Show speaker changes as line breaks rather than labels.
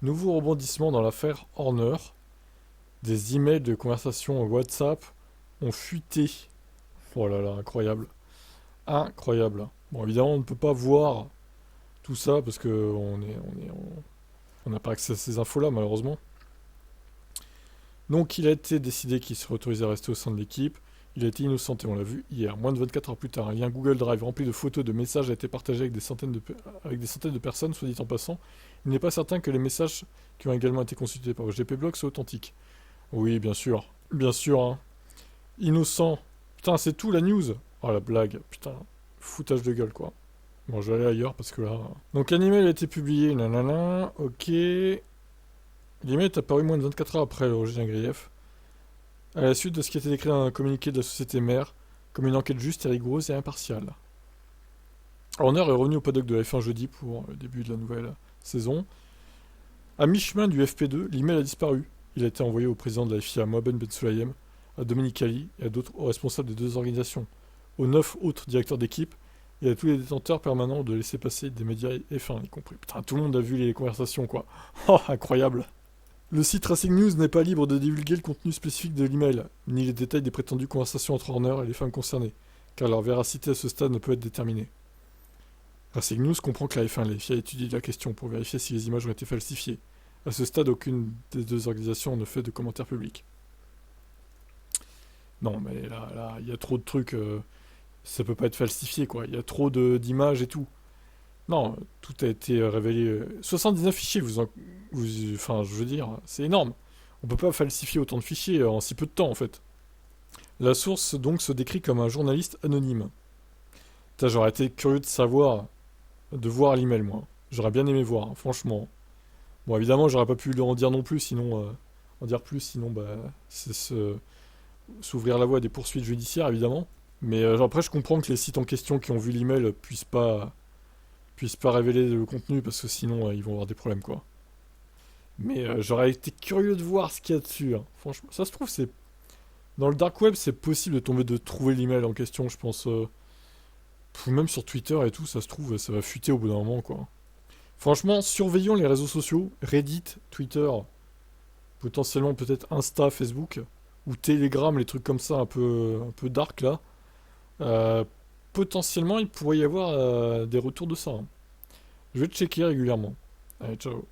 Nouveau rebondissement dans l'affaire Horner. Des emails de conversation WhatsApp ont fuité. Oh là là, incroyable. Incroyable. Bon, évidemment, on ne peut pas voir tout ça parce que on n'a pas accès à ces infos-là, malheureusement. Donc, il a été décidé qu'il serait autorisé à rester au sein de l'équipe. Il a été innocenté, on l'a vu hier. Moins de 24 heures plus tard, un lien Google Drive rempli de photos et de messages a été partagé avec des centaines de personnes, soit dit en passant. Il n'est pas certain que les messages qui ont également été consultés par GP Blog soient authentiques. Oui, bien sûr. Bien sûr, hein. Innocent. Putain, c'est tout la news. Oh la blague. Putain, foutage de gueule, quoi. Bon, je vais aller ailleurs parce que là. Donc, un email a été publié, nanana. Ok. L'email est apparu moins de 24 heures après l'origine grief, à la suite de ce qui était écrit dans un communiqué de la société mère, comme une enquête juste et rigoureuse et impartiale. Horner est revenu au paddock de la F1 jeudi pour le début de la nouvelle saison. À mi-chemin du FP2, l'email a disparu. Il a été envoyé au président de la FIA, Mohamed Ben Sulayem, à Dominique Ali et à d'autres hauts responsables des deux organisations, aux 9 autres directeurs d'équipe et à tous les détenteurs permanents de laisser-passer des médias F1 y compris. Putain, tout le monde a vu les conversations, quoi. Oh, incroyable. Le site Racing News n'est pas libre de divulguer le contenu spécifique de l'email, ni les détails des prétendues conversations entre Horner et les femmes concernées, car leur véracité à ce stade ne peut être déterminée. Racing News comprend que la F1 et la FIA étudient la question pour vérifier si les images ont été falsifiées. À ce stade, aucune des deux organisations ne fait de commentaires publics. Non, mais là, il y a trop de trucs, ça peut pas être falsifié, quoi. Il y a trop d'images et tout. Non, tout a été révélé. 79 fichiers, enfin, je veux dire, c'est énorme. On peut pas falsifier autant de fichiers en si peu de temps, en fait. La source, donc, se décrit comme un journaliste anonyme. Putain, j'aurais été curieux de savoir, de voir l'email, moi. J'aurais bien aimé voir, hein, franchement. Bon, évidemment, j'aurais pas pu en dire non plus, sinon, en dire plus, sinon, bah, c'est s'ouvrir la voie à des poursuites judiciaires, évidemment. Mais après, je comprends que les sites en question qui ont vu l'email puissent pas révéler le contenu parce que sinon, ils vont avoir des problèmes, quoi. Mais j'aurais été curieux de voir ce qu'il y a dessus, hein. Franchement, ça se trouve, c'est dans le dark web, c'est possible de trouver l'email en question, je pense. Même sur Twitter et tout, ça se trouve, ça va fuiter au bout d'un moment, quoi. Franchement, surveillons les réseaux sociaux, Reddit, Twitter, potentiellement peut-être Insta, Facebook, ou Telegram, les trucs comme ça, un peu dark là. Euh, Potentiellement, il pourrait y avoir des retours de ça, hein. Je vais checker régulièrement. Allez, ciao.